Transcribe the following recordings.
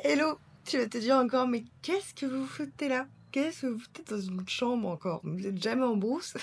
Hello, tu vas te dire encore, mais qu'est-ce que vous foutez là? Qu'est-ce que vous foutez dans une chambre encore? Vous êtes jamais en brousse?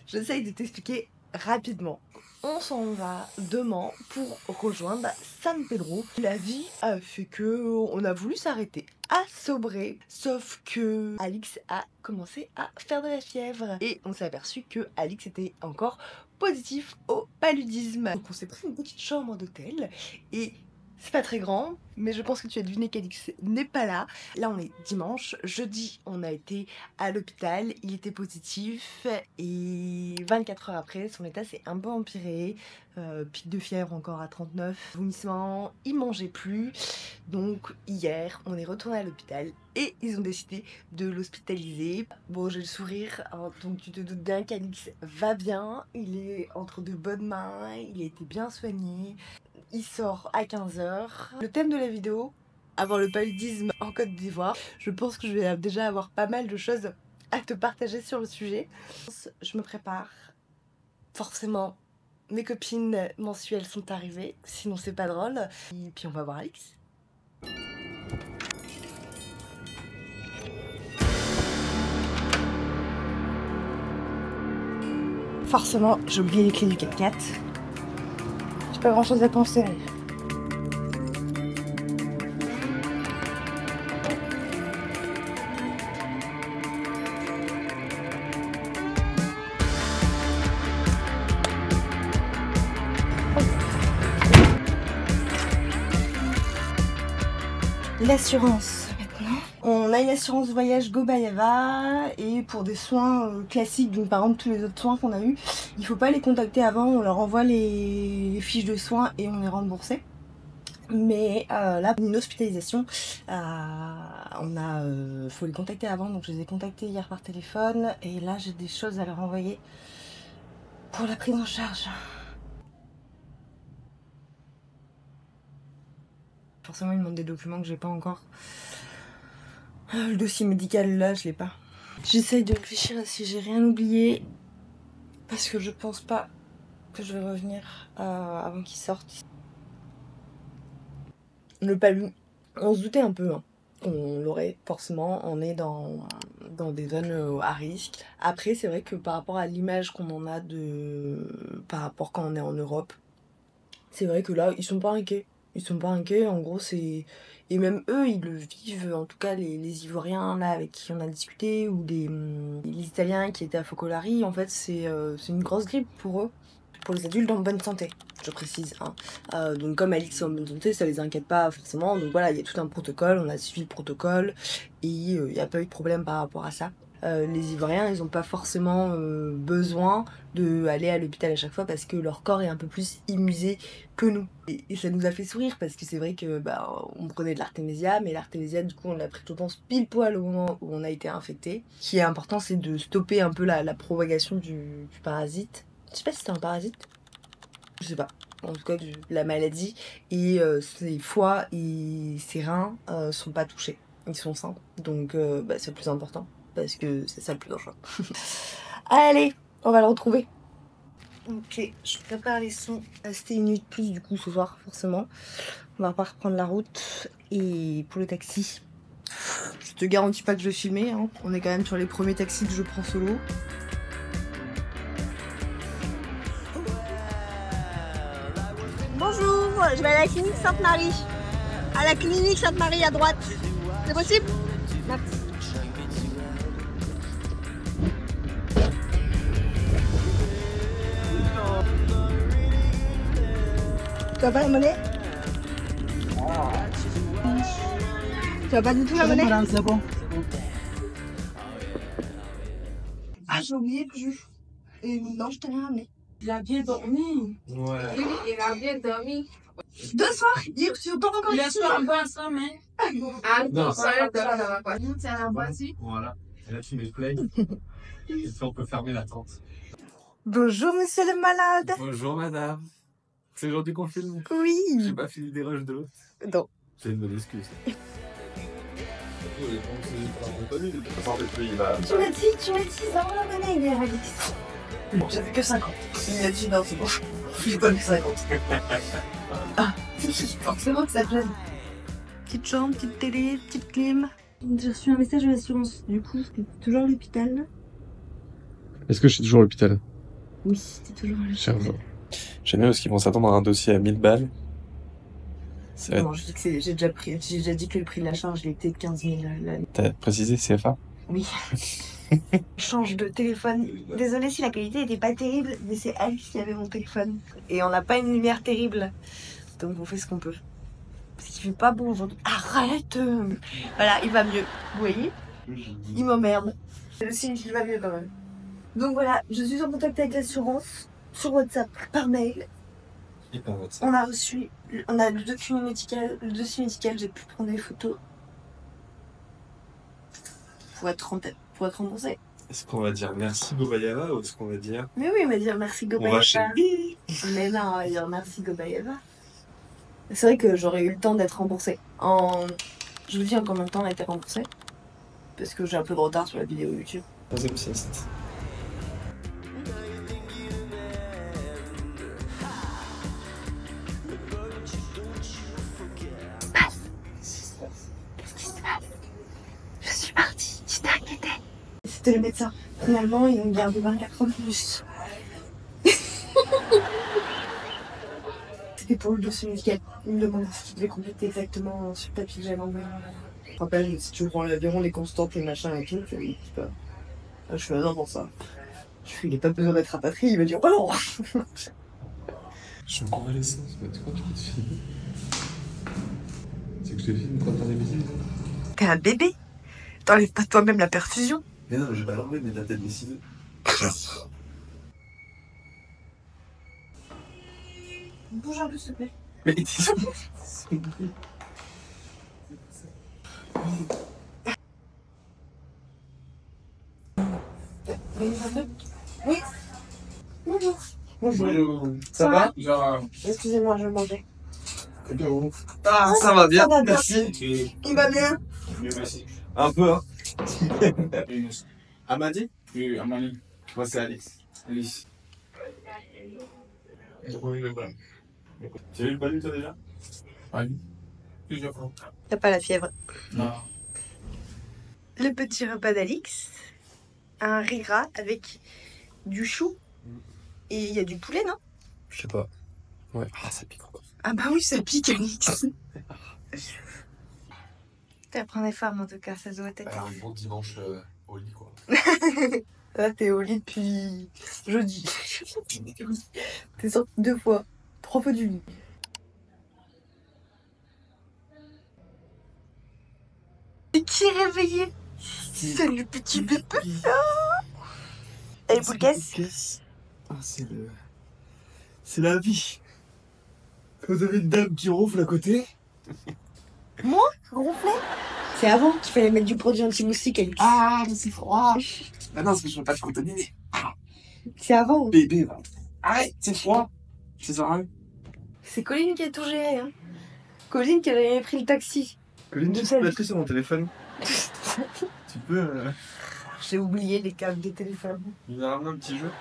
J'essaye de t'expliquer rapidement. On s'en va demain pour rejoindre San Pedro. La vie a fait que on a voulu s'arrêter à Sobré, sauf que Alix a commencé à faire de la fièvre et on s'est aperçu que Alix était encore positif au paludisme. Donc on s'est pris une petite chambre d'hôtel et c'est pas très grand, mais je pense que tu as deviné qu'Alix n'est pas là. Là, on est dimanche. Jeudi, on a été à l'hôpital. Il était positif et 24 heures après, son état s'est un peu empiré. Pic de fièvre encore à 39. Vomissement, il mangeait plus. Donc, hier, on est retourné à l'hôpital et ils ont décidé de l'hospitaliser. Bon, j'ai le sourire, hein, donc tu te doutes bien qu'Alix va bien. Il est entre de bonnes mains. Il a été bien soigné. Il sort à 15 h. Le thème de la vidéo, avoir le paludisme en Côte d'Ivoire. Je pense que je vais déjà avoir pas mal de choses à te partager sur le sujet. Je me prépare. Forcément, mes copines mensuelles sont arrivées, sinon c'est pas drôle. Et puis on va voir Alix. Forcément, j'ai oublié les clés du 4x4. J'ai pas grand chose à penser. L'assurance maintenant. On a une assurance voyage Go Bayava et pour des soins classiques, donc par exemple tous les autres soins qu'on a eu, il faut pas les contacter avant, on leur envoie les fiches de soins et on est remboursé. Mais là, une hospitalisation, faut les contacter avant, donc je les ai contactés hier par téléphone et là j'ai des choses à leur envoyer pour la prise en charge. Forcément, ils demandent des documents que j'ai pas encore. Le dossier médical, là, je l'ai pas. J'essaye de réfléchir à si j'ai rien oublié. Parce que je pense pas que je vais revenir avant qu'ils sortent. Le palu, on se doutait un peu, hein. On l'aurait forcément, on est dans des zones à risque. Après, c'est vrai que par rapport à l'image qu'on en a par rapport quand on est en Europe, c'est vrai que là, ils sont pas inquiets. Ils sont pas inquiets, en gros c'est... Et même eux, ils le vivent, en tout cas les Ivoiriens là avec qui on a discuté, ou les Italiens qui étaient à Focolari, en fait c'est une grosse grippe pour eux, pour les adultes en bonne santé, je précise. Hein. Donc comme Alix est en bonne santé, ça les inquiète pas forcément, donc voilà, il y a tout un protocole, on a suivi le protocole, et il n'y a pas eu de problème par rapport à ça. Les Ivoiriens, ils n'ont pas forcément besoin d'aller à l'hôpital à chaque fois parce que leur corps est un peu plus immusé que nous. Et ça nous a fait sourire parce que c'est vrai que on prenait de l'artémisia, mais l'artémisia du coup on l'a pris tout le temps pile poil au moment où on a été infecté. Ce qui est important, c'est de stopper un peu la propagation du parasite. Je sais pas si c'est un parasite, je sais pas. En tout cas de la maladie, et ses foie et ses reins sont pas touchés, ils sont sains, donc c'est le plus important. Parce que c'est ça le plus dangereux. Allez, on va le retrouver. Ok, je prépare les sons. C'était une nuit de plus du coup ce soir, forcément. On va pas reprendre la route. Et pour le taxi, je te garantis pas que je vais filmer. Hein. On est quand même sur les premiers taxis que je prends solo. Bonjour, je vais à la clinique Sainte-Marie. À la clinique Sainte-Marie à droite. C'est possible? Merci. Tu as pas la monnaie? Tu as pas du tout la monnaie? C'est bon. Ah, j'ai oublié le jus. Et non, je t'ai rien ramené. Il a bien dormi. Ouais. Oui, il a bien dormi. 2 soirs? Il est pas encore Il ici. est pas en bas, ça, mais. Ah, Non. ça, c'est la voici. Voilà. Et là, tu mets play. Et puis, on peut fermer la tente. Bonjour monsieur le malade. Bonjour, madame. C'est aujourd'hui qu'on filme. Oui. J'ai pas fini des rushs de l'autre. Non. C'est une bonne excuse. Tu m'as dit, ça va la monnaie, il est Alix. Bon, j'avais que 50. Il a dit non, c'est bon. J'ai pas mis 50. Ah, forcément que ça te gêne. Petite chambre, petite télé, petite clim. J'ai reçu un message de l'assurance. Du coup, c'était toujours à l'hôpital. Est-ce que je suis toujours à l'hôpital? Oui, c'était toujours à Cher l'hôpital. J'aime bien parce qu'ils vont s'attendre à un dossier à 1000 balles. Ça va être- Non, je dis que j'ai déjà dit que le prix de la charge il était de 15 000 l'année. T'as précisé CFA? Oui. Change de téléphone. Désolée si la qualité était pas terrible, mais c'est Alice qui avait mon téléphone. Et on n'a pas une lumière terrible. Donc on fait ce qu'on peut. Parce qu'il fait pas bon aujourd'hui. Arrête. Voilà, il va mieux. Vous voyez? Il m'emmerde. Si, il va mieux quand même. Donc voilà, je suis en contact avec l'assurance, sur WhatsApp, par mail. On a reçu, on a le document médical, j'ai pu prendre des photos. Pour être remboursé. Est-ce qu'on va dire merci Gobayava ou est-ce qu'on va dire Mais oui, on va dire merci on Gobayeva. va chez Mais non, on va dire merci Gobayeva. C'est vrai que j'aurais eu le temps d'être remboursée. Je vous dis en combien de temps on a été remboursé? Parce que j'ai un peu de retard sur la vidéo YouTube. troisième sieste? Je suis partie, tu t'es inquiétée. C'était le médecin. Finalement, ils ont gardé 24 ans de plus. C'était pour le dossier médical. Ils me demandaient ce qu'ils devaient compléter exactement sur le papier que j'avais envoyé. Je te rappelle, si tu prends l'avion, les constantes, les machins et tout, tu dis pas. Je suis là pour ça. Je fais, il n'est pas besoin d'être rapatrié, il va dire, oh non. Je suis en convalescence, mais tu crois que tu peux te filmer? C'est que je te filme quand t'as des bêtises? T'es un bébé. T'enlèves pas toi-même la perfusion. Mais non, je vais pas l'enlever, mais t'as peut-être décidé. Bouge un peu, s'il te plaît. Mais Oui. Bonjour. Bonjour. Ça va? Excusez-moi, je mangeais. Ah, ça va bien, Ça va bien. merci. Il va bien. Un peu, hein. Amadi? Oui, Amadi. Moi, c'est Alice. Alice. Tu as eu le palu, toi, déjà? Oui. Plusieurs fois. T'as pas la fièvre. Non. Le petit repas d'Alix. Un riz gras avec du chou. Et il y a du poulet, non? Je sais pas. Ouais. Ah, ça pique encore. Ah bah oui, ça pique, Alix. T'as pris des formes, en tout cas, ça se voit tête. Un bon dimanche au lit, quoi. Là, t'es au lit depuis jeudi. T'es sorti 2 fois. 3 fois du lit. Et qui est réveillé? C'est le petit bébé. Et vous caisse? Ah, c'est la vie. Quand vous avez une dame qui ronfle à côté. Moi? Ronfler? C'est avant qu'il fallait mettre du produit anti-moustique, Alix. Ah, mais c'est froid. Ah non, parce que je veux pas te contaminer. C'est avant. Bébé, va. Arrête, c'est froid. C'est ça. C'est Colline qui a tout géré, hein. Colline qui avait pris le taxi. Colline, tu peux batterie sur mon téléphone. Tu peux. J'ai oublié les câbles des téléphones. Il a ramené un petit jeu.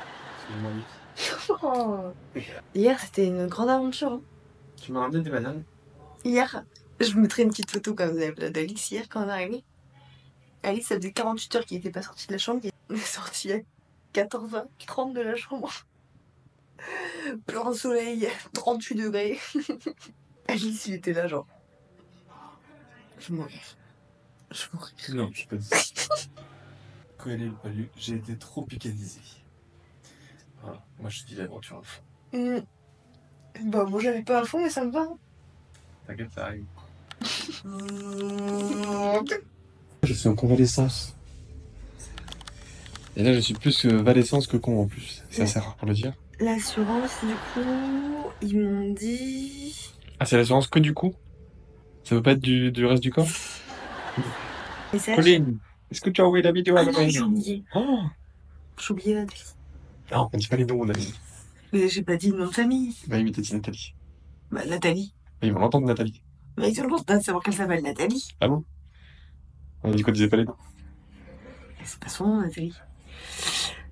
Oh. Hier, c'était une grande aventure. Hein. Tu m'as ramené des bananes. Hier, je vous mettrai une petite photo comme vous avez d'Alice hier quand on est arrivé. Alice, ça faisait 48 heures qu'il n'était pas sorti de la chambre. Il est sorti à 14h30 de la chambre. Plein soleil, 38 degrés. Alice, il était là, genre. Je mourrais. Non, je peux. Quand elle est le palu, j'ai été trop picanisé. Voilà, moi je dis l'aventure à fond. Bah, moi j'avais pas à fond, mais ça me va. Hein. T'inquiète, ça arrive. Je suis en convalescence. Et là, je suis plus valescence que con en plus. C'est assez rare pour le dire. L'assurance, du coup, ils m'ont dit. Ah, c'est l'assurance que du coup? Ça veut pas être du reste du corps? Message. Colline, est-ce que tu as envoyé la vidéo à la J'ai oublié. Oh J'ai oublié la vie. non, on dit pas les noms, on a dit. Mais j'ai pas dit le nom de famille. Bah, il t'a dit Nathalie. Bah, Nathalie. Bah, ils vont l'entendre, Nathalie. Mais ils ont le droit de savoir qu'elle s'appelle Nathalie. Ah bon? On a dit qu'on disait pas les noms. C'est pas son nom, Nathalie.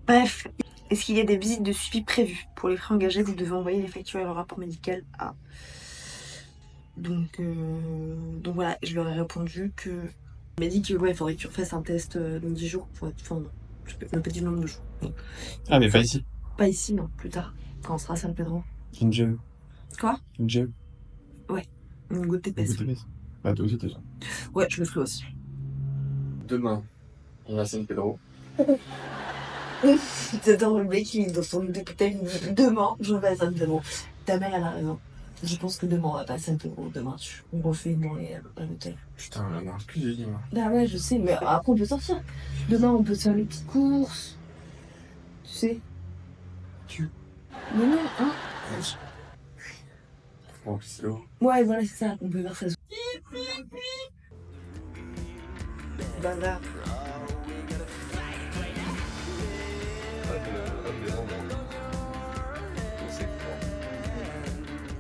Bref. Est-ce qu'il y a des visites de suivi prévues? Pour les frais engagés, vous devez envoyer les factures et le rapport médical à Donc voilà, je leur ai répondu que... Il m'a dit que ouais, il faudrait que tu refasses un test dans 10 jours. Enfin, non, je ne pas dit le nombre de jours. Ah, mais pas ici. Pas ici, non, plus tard, quand on sera à San Pedro. Une gemme. Quoi? Une gemme. Ouais, une goutte d'épaisse. Bah, toi aussi, t'as ça. Ouais, je le ferai aussi. Demain, on a San Pedro. J'adore le mec qui, dans son député, demain, je vais à San Pedro. Ta mère, elle a raison. Je pense que demain, on va pas à San Pedro. Demain, on refait une journée à l'hôtel. Putain, on a plus dit, moi. Bah ouais, je sais, mais après, on peut sortir. Demain, on peut se faire les petites courses. Tu sais. Mais non, hein. Bon, c'est l'eau. Ouais, voilà, c'est ça. On peut faire ça. Bazar.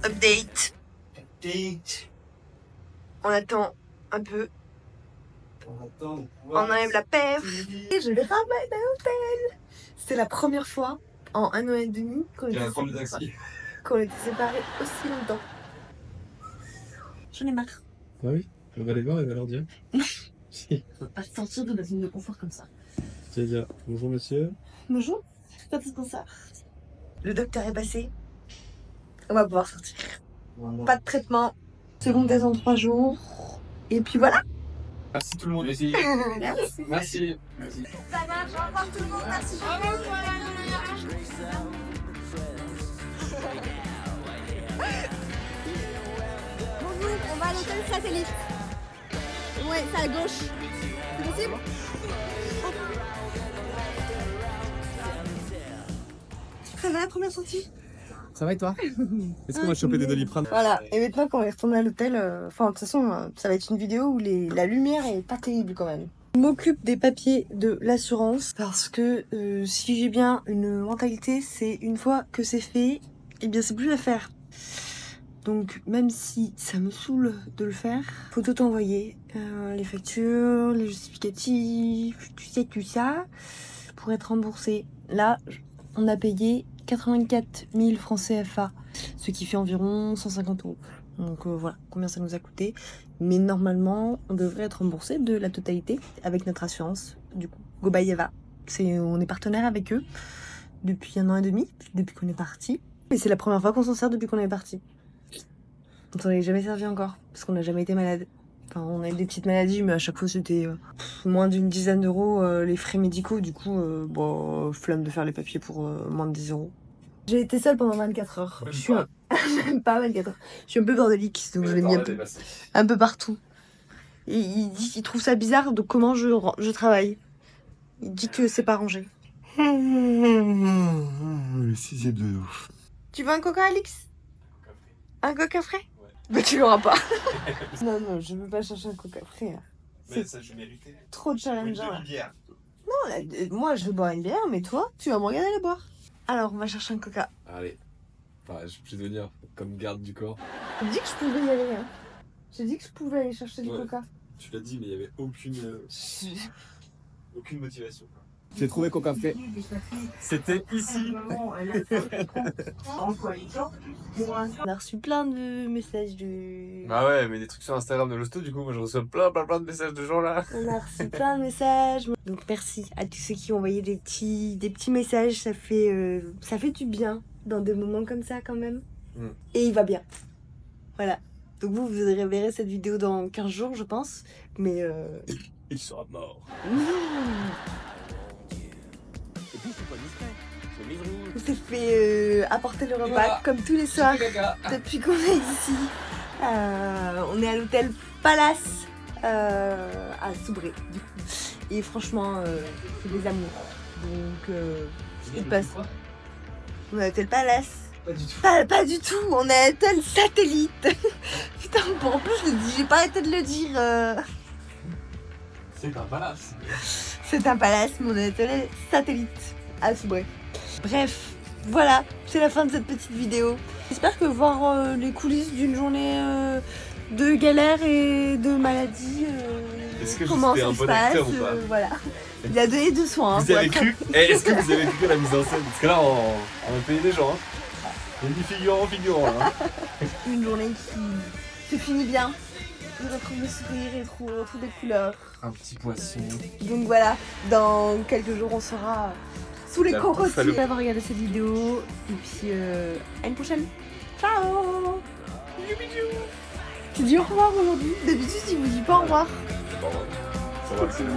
Update. On attend un peu. On enlève la perf. Et je les ramène à l'hôtel. C'était la première fois en 1 an et demi qu'on était séparés aussi longtemps. J'en ai marre. Ah oui, on va les voir et on va leur dire. Si. On va pas sortir de la zone de confort comme ça. Tu vas dire bonjour monsieur. Bonjour. Quand est-ce qu'on sort? Le docteur est passé. On va pouvoir sortir. Pas de traitement. Seconde test en 3 jours. Et puis voilà. Merci tout le monde. Merci. Merci. Merci. Ça marche, au revoir tout le monde, merci Bonjour, on va à l'hôtel Satellite. Ouais, c'est à gauche. C'est possible? Ça va la première sortie? Ça va et toi? Est-ce qu'on va choper des Doliprane? Voilà, et maintenant quand on est retourné à l'hôtel, enfin de toute façon ça va être une vidéo où la lumière est pas terrible quand même. Je m'occupe des papiers de l'assurance parce que si j'ai bien une mentalité, c'est une fois que c'est fait, et bien c'est plus à faire. Donc même si ça me saoule de le faire, faut tout envoyer, les factures, les justificatifs, tu sais tout ça, pour être remboursé. Là, on a payé 84 000 francs CFA, ce qui fait environ 150 €. Donc voilà combien ça nous a coûté. Mais normalement, on devrait être remboursé de la totalité avec notre assurance. Du coup, Gobayeva, on est partenaire avec eux depuis 1 an et demi, depuis qu'on est parti. Et c'est la première fois qu'on s'en sert depuis qu'on est parti. On s'en est jamais servi encore, parce qu'on n'a jamais été malade. Enfin, on a eu des petites maladies, mais à chaque fois c'était moins d'une dizaine d'euros les frais médicaux. Du coup, bon, flemme de faire les papiers pour moins de 10 €. J'ai été seule pendant 24 heures. Je suis même pas 24 heures. Je suis un peu bordélique, donc je l'ai mis un peu partout. Et il dit qu'il trouve ça bizarre de comment je travaille. Il dit que c'est pas rangé. Le 6e de ouf. Tu veux un coca, Alix? Un coca frais? Ouais. Mais tu l'auras pas. Non, je veux pas chercher un coca frais. Mais ça, je méritais. Trop de challenge. Une bière. Non, moi je veux boire une bière, mais toi, tu vas me regarder la boire. Alors, on va chercher un coca. Allez. Enfin, je vais venir comme garde du corps. J'ai dit que je pouvais y aller. Hein. J'ai dit que je pouvais aller chercher du coca. Tu l'as dit, mais il n'y avait aucune motivation. J'ai trouvé Coca Café. C'était ici. On a reçu plein de messages de... Ah ouais, mais des trucs sur Instagram de l'hosto, du coup, moi je reçois plein de messages de gens là. On a reçu plein de messages. Donc merci à tous ceux qui ont envoyé des petits messages. Ça fait du bien dans des moments comme ça quand même. Et il va bien. Voilà. Donc vous verrez cette vidéo dans 15 jours, je pense. Mais il sera mort. On s'est fait apporter le repas comme tous les soirs depuis qu'on est ici. On est à l'hôtel Palace à Soubré du coup. Et franchement c'est des amours. Donc il passe. On est à l'hôtel Palace. Pas du tout. Pas du tout. On est à l'hôtel Satellite. Putain, en plus j'ai pas arrêté de le dire. C'est un palace. C'est un palace, mais on est à l'hôtel Satellite à Soubré. Bref, voilà, c'est la fin de cette petite vidéo. J'espère que voir les coulisses d'une journée de galère et de maladie, comment ça se passe, voilà. Il a donné de soin. Vous avez cru? Est-ce que vous avez cru la mise en scène? Parce que là, on a payé des gens. Hein. Il y a du figurant là. Une journée qui se finit bien. On retrouve le sourire et on retrouve des couleurs. Un petit poisson. Donc voilà, dans quelques jours on sera sous les La bouffe à cocotiers. l'eau. D'avoir regardé cette vidéo et puis à une prochaine. Ciao. Tu dis au revoir aujourd'hui. D'habitude il vous dit pas au revoir. Ça va, c'est bon.